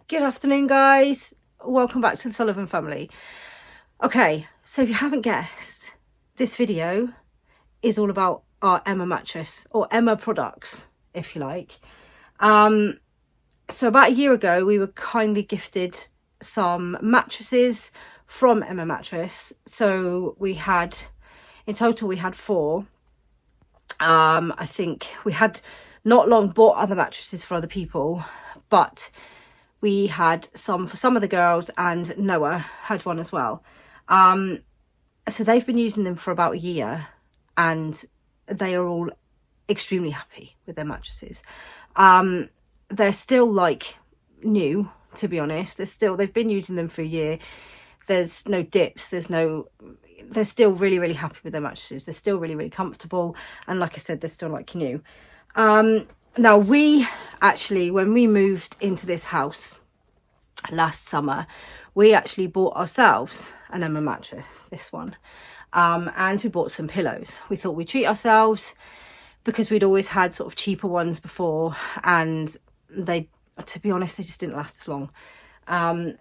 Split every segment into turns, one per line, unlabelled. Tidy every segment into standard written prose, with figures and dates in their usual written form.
Good afternoon, guys. Welcome back to the Sullivan family. Okay, so if you haven't guessed, this video is all about our Emma mattress, or Emma products, if you like. So about a year ago, we were kindly gifted some mattresses from Emma Mattress. So we had, in total, we had 4. I think we had not long bought other mattresses for other people, but we had some for some of the girls, and Noah had one as well. So they've been using them for about a year, and they are all extremely happy with their mattresses. They're still like new, to be honest. They've been using them for a year. There's no dips, they're still really, really happy with their mattresses. They're still really, really comfortable, and like I said, they're still like new. Now, we actually, when we moved into this house last summer, we actually bought ourselves an Emma mattress, this one, and we bought some pillows. We thought we'd treat ourselves because we'd always had sort of cheaper ones before, and they, to be honest, they just didn't last as long.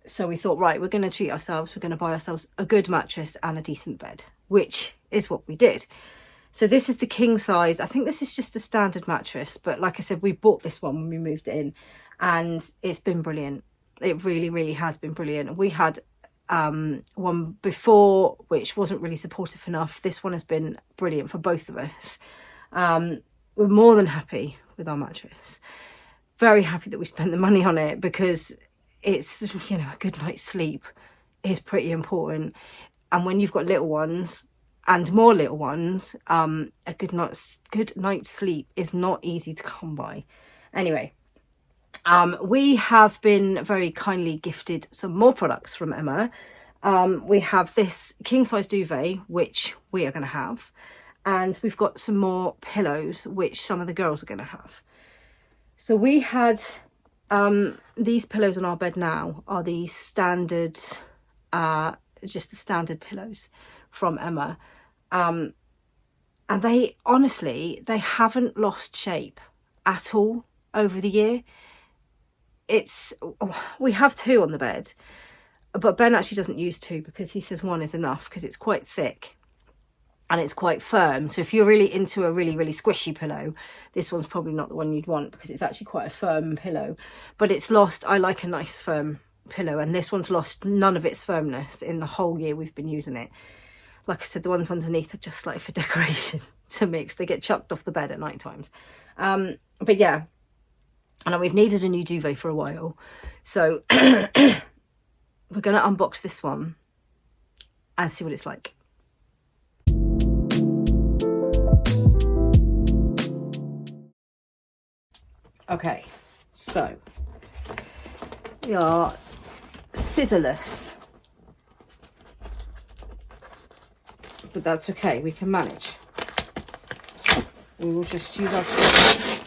So we thought, right, we're going to treat ourselves. We're going to buy ourselves a good mattress and a decent bed, which is what we did. So this is the king size. I think this is just a standard mattress, but like I said, we bought this one when we moved in, and it's been brilliant. It really, really has been brilliant. We had one before which wasn't really supportive enough. This one has been brilliant for both of us. We're more than happy with our mattress. Very happy that we spent the money on it, because it's, you know, a good night's sleep is pretty important. And when you've got little ones and more little ones, a good night's sleep is not easy to come by. Anyway, we have been very kindly gifted some more products from Emma. We have this king size duvet, which we are going to have, and we've got some more pillows, which some of the girls are going to have. So we had these pillows on our bed now are the standard, just the standard pillows from Emma. And they, honestly, they haven't lost shape at all over the year. We have 2 on the bed, but Ben actually doesn't use 2 because he says 1 is enough, because it's quite thick and it's quite firm. So if you're really into a really, really squishy pillow, this one's probably not the one you'd want, because it's actually quite a firm pillow. But it's lost, I like a nice firm pillow, and this one's lost none of its firmness in the whole year we've been using it. Like I said, the ones underneath are just like for decoration to mix. They get chucked off the bed at night times. But yeah, and we've needed a new duvet for a while. So we're going to unbox this one and see what it's like. Okay, so we are scissorless, but that's okay, we can manage. We will just use our scissors.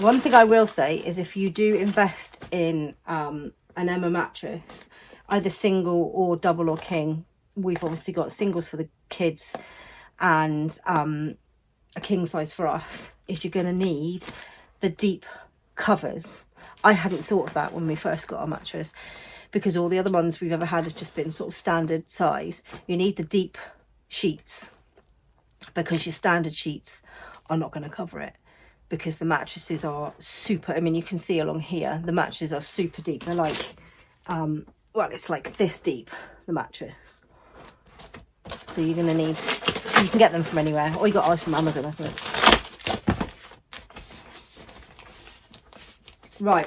One thing I will say is, if you do invest in an Emma mattress, either single or double or king, we've obviously got singles for the kids and a king size for us, is you're going to need the deep covers. I hadn't thought of that when we first got our mattress, because all the other ones we've ever had have just been sort of standard size. You need the deep sheets, because your standard sheets are not going to cover it, because the mattresses are super, I mean, you can see along here, the mattresses are super deep. They're like, well, it's like this deep, the mattress. So you're going to need, you can get them from anywhere, or you got ours from Amazon, I think. Right.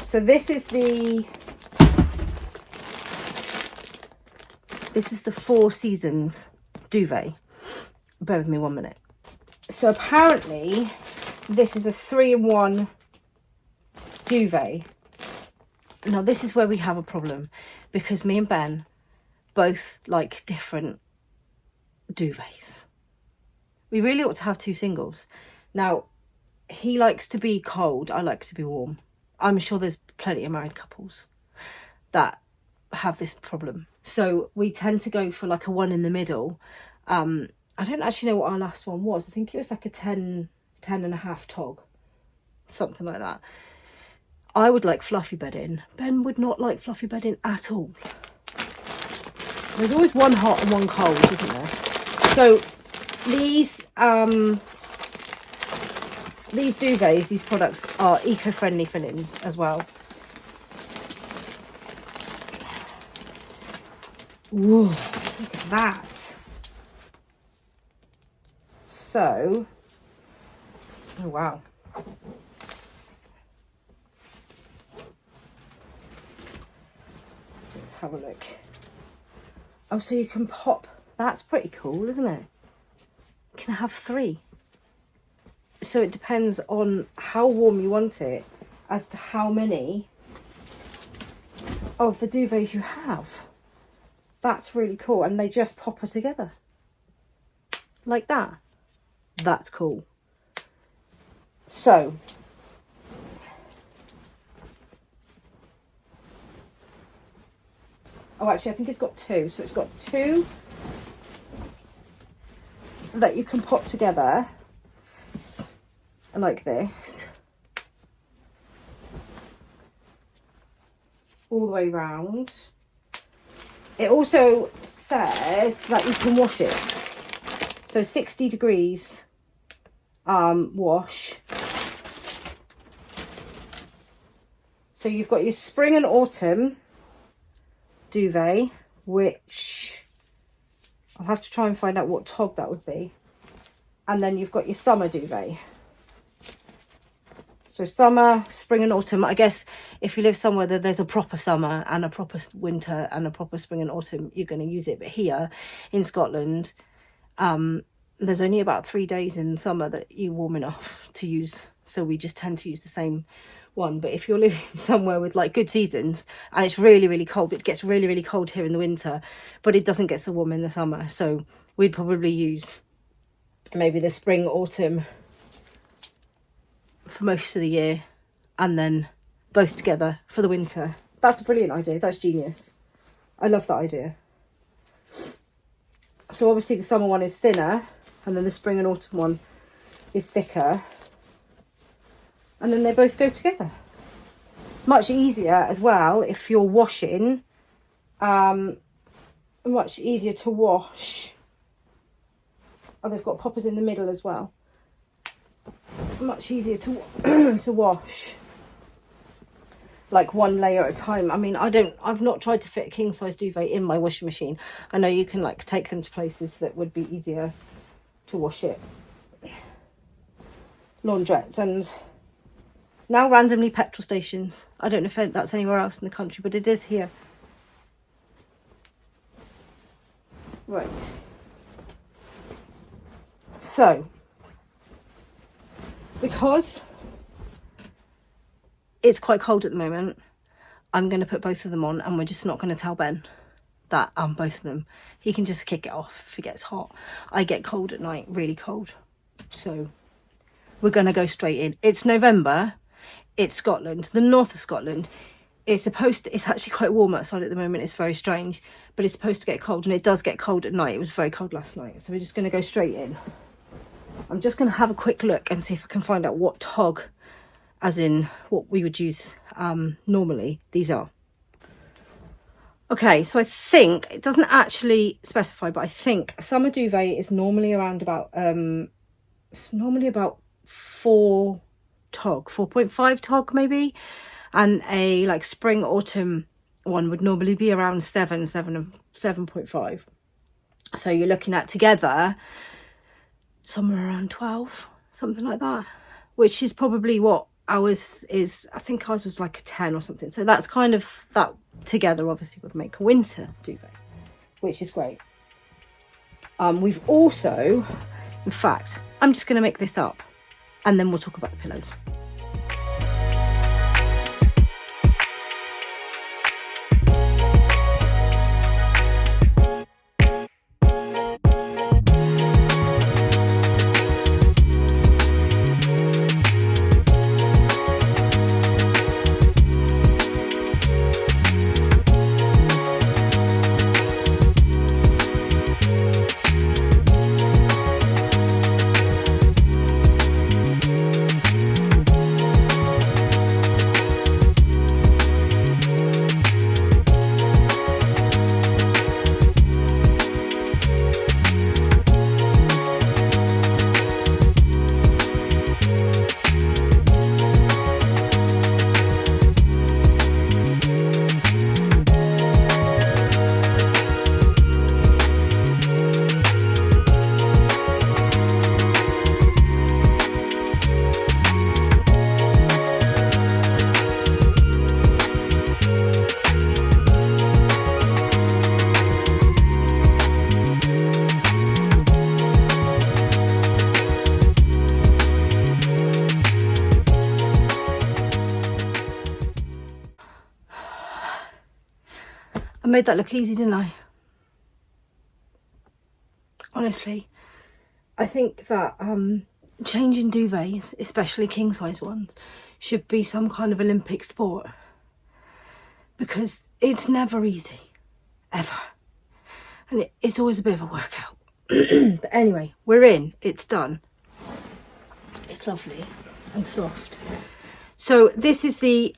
So this is the 4 Seasons duvet. Bear with me 1 minute. So apparently this is a 3-in-1 duvet. Now this is where we have a problem, because me and Ben both like different duvets. We really ought to have 2 singles. Now, he likes to be cold, I like to be warm. I'm sure there's plenty of married couples that have this problem. So we tend to go for like a one in the middle. I don't actually know what our last one was. I think it was like a 10 and a half tog, something like that. I would like fluffy bedding. Ben would not like fluffy bedding at all. There's always one hot and one cold, isn't there? So these duvets, these products are eco-friendly fill-ins as well. Ooh, look at that. So, oh wow. Let's have a look. Oh, so you can pop. That's pretty cool, isn't it? You can have 3. So it depends on how warm you want it as to how many of the duvets you have. That's really cool. And they just pop her together like that. That's cool. So oh, actually I think it's got 2. So it's got 2 that you can pop together like this, all the way round. It also says that you can wash it, so 60 degrees wash. So you've got your spring and autumn duvet, which I'll have to try and find out what tog that would be, and then you've got your summer duvet. So summer, spring and autumn. I guess if you live somewhere that there's a proper summer and a proper winter and a proper spring and autumn, you're going to use it. But here in Scotland, there's only about 3 days in summer that you're warm enough to use. So we just tend to use the same one. But if you're living somewhere with like good seasons and it's really, really cold, it gets really, really cold here in the winter, but it doesn't get so warm in the summer. So we'd probably use maybe the spring, autumn for most of the year, and then both together for the winter. That's a brilliant idea. That's genius. I love that idea. So obviously the summer one is thinner, and then the spring and autumn one is thicker, and then they both go together. Much easier as well if you're washing. Much easier to wash. Oh, they've got poppers in the middle as well. Much easier to to wash, like one layer at a time. I mean, I've not tried to fit a king size duvet in my washing machine. I know you can like take them to places that would be easier to wash it, laundrettes and now randomly petrol stations. I don't know if that's anywhere else in the country, but it is here. Right, so because it's quite cold at the moment, I'm going to put both of them on, and we're just not going to tell Ben that both of them. He can just kick it off if it gets hot. I get cold at night, really cold. So we're going to go straight in. It's November. It's Scotland, the north of Scotland. It's actually quite warm outside at the moment. It's very strange, but it's supposed to get cold, and it does get cold at night. It was very cold last night. So we're just going to go straight in. I'm just going to have a quick look and see if I can find out what tog, as in what we would use normally, these are. Okay, so I think, it doesn't actually specify, but I think a summer duvet is normally around about, it's normally about 4.5 tog maybe. And a like spring autumn one would normally be around 7.5. So you're looking at together somewhere around 12, something like that, which is probably what ours is. I think ours was like a 10 or something. So that's kind of, that together obviously would make a winter duvet, which is great. We've also, in fact, I'm just going to make this up and then we'll talk about the pillows. I made that look easy, didn't I? Honestly, I think that changing duvets, especially king size ones, should be some kind of Olympic sport, because it's never easy, ever, and it's always a bit of a workout. But anyway, we're in, it's done. It's lovely and soft. So this is the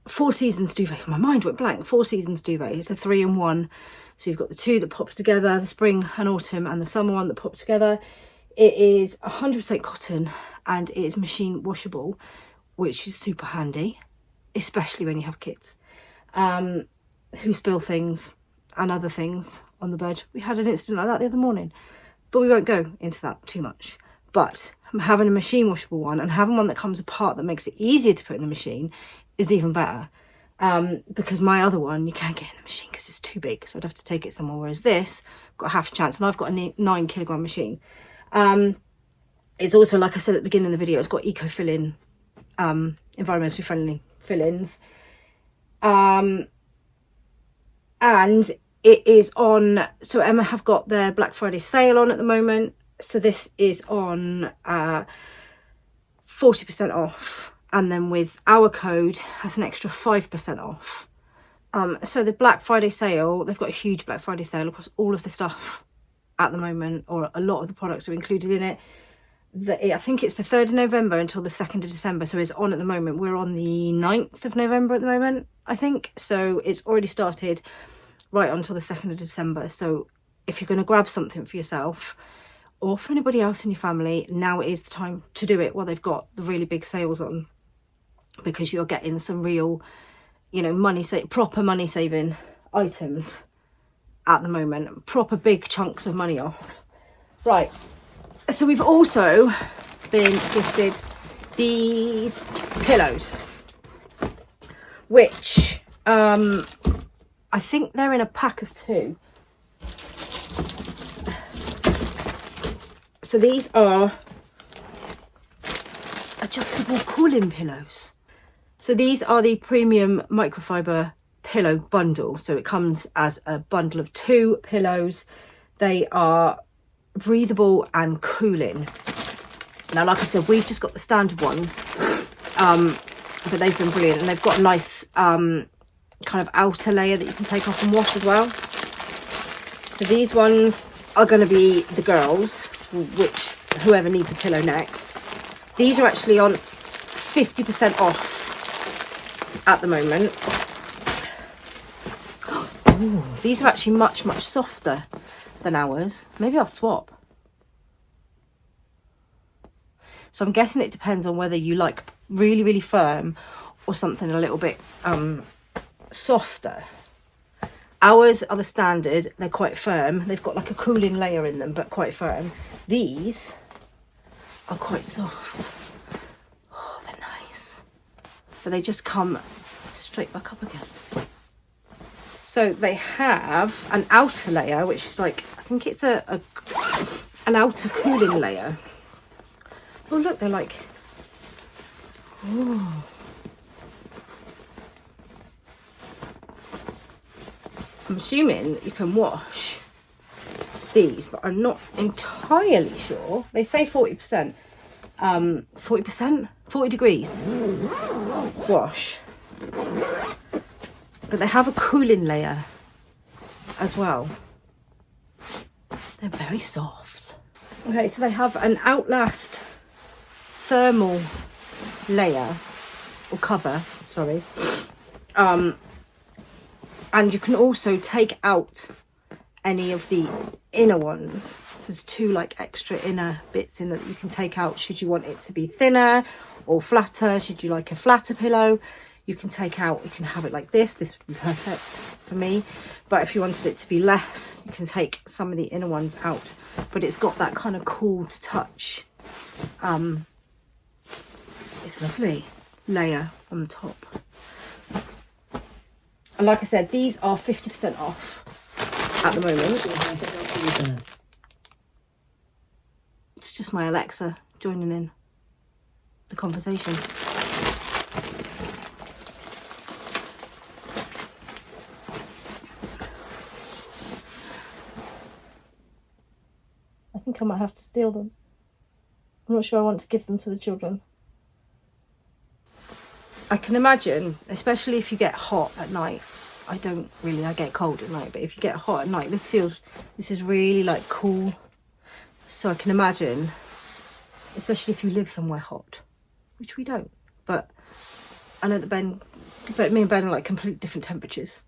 Four Seasons duvet. My mind went blank. Four Seasons duvet. It's a 3-in-1. So you've got the two that pop together, the spring and autumn, and the summer one that pops together. It is 100% cotton and it is machine washable, which is super handy, especially when you have kids who spill things and other things on the bed. We had an incident like that the other morning, but we won't go into that too much. But having a machine washable one and having one that comes apart that makes it easier to put in the machine is even better. Because my other one, you can't get in the machine because it's too big, so I'd have to take it somewhere, whereas this, I've got half a chance, and I've got a 9 kilogram machine. It's also, like I said at the beginning of the video, it's got eco-filling, environmentally friendly fillings. And it is on, so Emma have got their Black Friday sale on at the moment. So this is on 40% off. And then with our code, that's an extra 5% off. So the Black Friday sale, they've got a huge Black Friday sale across all of the stuff at the moment, or a lot of the products are included in it. I think it's the 3rd of November until the 2nd of December. So it's on at the moment. We're on the 9th of November at the moment, I think. So it's already started right until the 2nd of December. So if you're going to grab something for yourself or for anybody else in your family, now is the time to do it while they've got the really big sales on, because you're getting some real, you know, proper money saving items at the moment, proper big chunks of money off. Right, so we've also been gifted these pillows, which I think they're in a pack of 2. So these are adjustable cooling pillows. So these are the premium microfiber pillow bundle. So it comes as a bundle of 2 pillows. They are breathable and cooling. Now, like I said, we've just got the standard ones, but they've been brilliant, and they've got a nice kind of outer layer that you can take off and wash as well. So these ones are going to be the girls, which whoever needs a pillow next. These are actually on 50% off at the moment. Ooh, these are actually much softer than ours. Maybe I'll swap. So I'm guessing it depends on whether you like really firm or something a little bit softer. Ours are the standard. They're quite firm. They've got like a cooling layer in them, but quite firm. These are quite soft. Oh, they're nice. But they just come straight back up again. So they have an outer layer, which is like, I think it's an outer cooling layer. Oh look, they're like, oh. I'm assuming that you can wash these, but I'm not entirely sure. They say 40%. 40%? 40 degrees wash. But they have a cooling layer as well. They're very soft. Okay, so they have an Outlast thermal layer, or cover, sorry. And you can also take out any of the inner ones. So there's 2 like extra inner bits in that you can take out should you want it to be thinner or flatter. Should you like a flatter pillow, you can take out, you can have it like this. This would be perfect for me. But if you wanted it to be less, you can take some of the inner ones out. But it's got that kind of cool to touch. It's lovely layer on the top. And like I said, these are 50% off at the moment. It's just my Alexa joining in the conversation. think I might have to steal them. I'm not sure I want to give them to the children. I can imagine, especially if you get hot at night. I get cold at night, but if you get hot at night, this is really like cool. So I can imagine, especially if you live somewhere hot, which we don't. But I know that me and Ben are like completely different temperatures.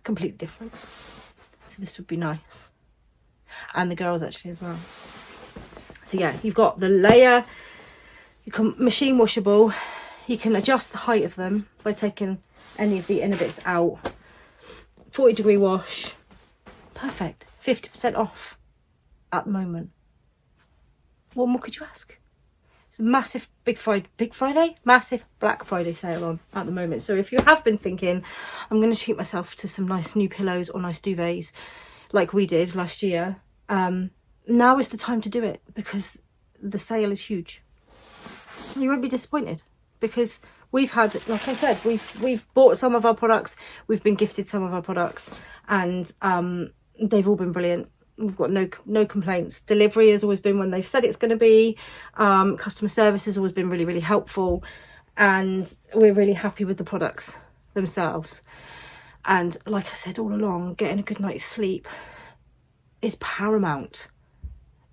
Completely different. So this would be nice. And the girls actually as well. So yeah, you've got the layer. You can machine washable. You can adjust the height of them by taking any of the inner bits out. 40-degree wash. Perfect. 50% off at the moment. What more could you ask? It's a massive massive Black Friday sale on at the moment. So if you have been thinking, I'm going to treat myself to some nice new pillows or nice duvets like we did last year, now is the time to do it, because the sale is huge. You won't be disappointed, because we've had, like I said, we've bought some of our products, we've been gifted some of our products, and they've all been brilliant. We've got no complaints. Delivery has always been when they've said it's going to be. Customer service has always been really, really helpful, and we're really happy with the products themselves. And like I said all along, getting a good night's sleep is paramount,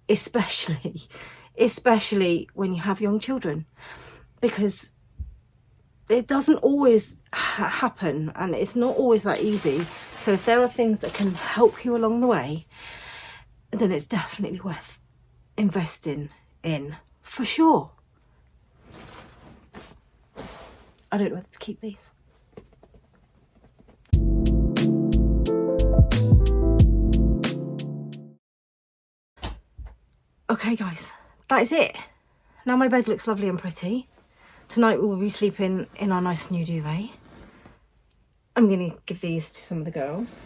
especially when you have young children, because it doesn't always happen, and it's not always that easy. So if there are things that can help you along the way, then it's definitely worth investing in, for sure. I don't know whether to keep these. Okay guys, that is it. Now my bed looks lovely and pretty. Tonight we will be sleeping in our nice new duvet. I'm going to give these to some of the girls,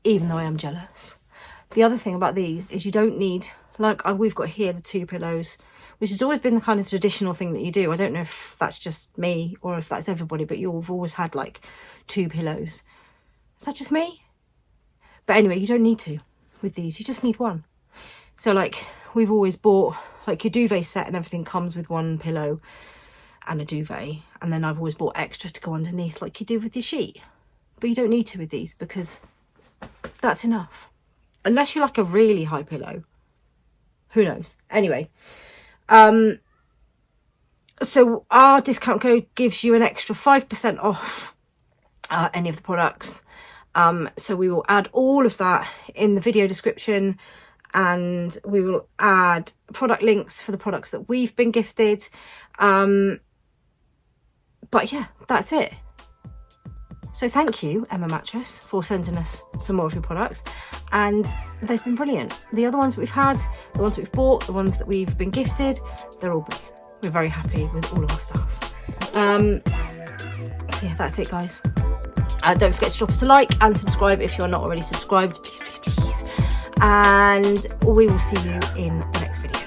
even though I am jealous. The other thing about these is you don't need, like we've got here, the 2 pillows, which has always been the kind of traditional thing that you do. I don't know if that's just me or if that's everybody, but you've always had like 2 pillows. Is that just me? But anyway, you don't need to with these. You just need 1. So like we've always bought, like your duvet set and everything comes with 1 pillow and a duvet, and then I've always bought extra to go underneath like you do with your sheet. But you don't need to with these, because that's enough. Unless you like a really high pillow. Who knows? Anyway, so our discount code gives you an extra 5% off any of the products. So we will add all of that in the video description, and we will add product links for the products that we've been gifted. But yeah, that's it. So thank you, Emma Mattress, for sending us some more of your products, and they've been brilliant. The other ones that we've had, the ones that we've bought, the ones that we've been gifted, they're all brilliant. We're very happy with all of our stuff. Yeah, that's it guys. Don't forget to drop us a like and subscribe if you're not already subscribed, please. And we will see you in the next video.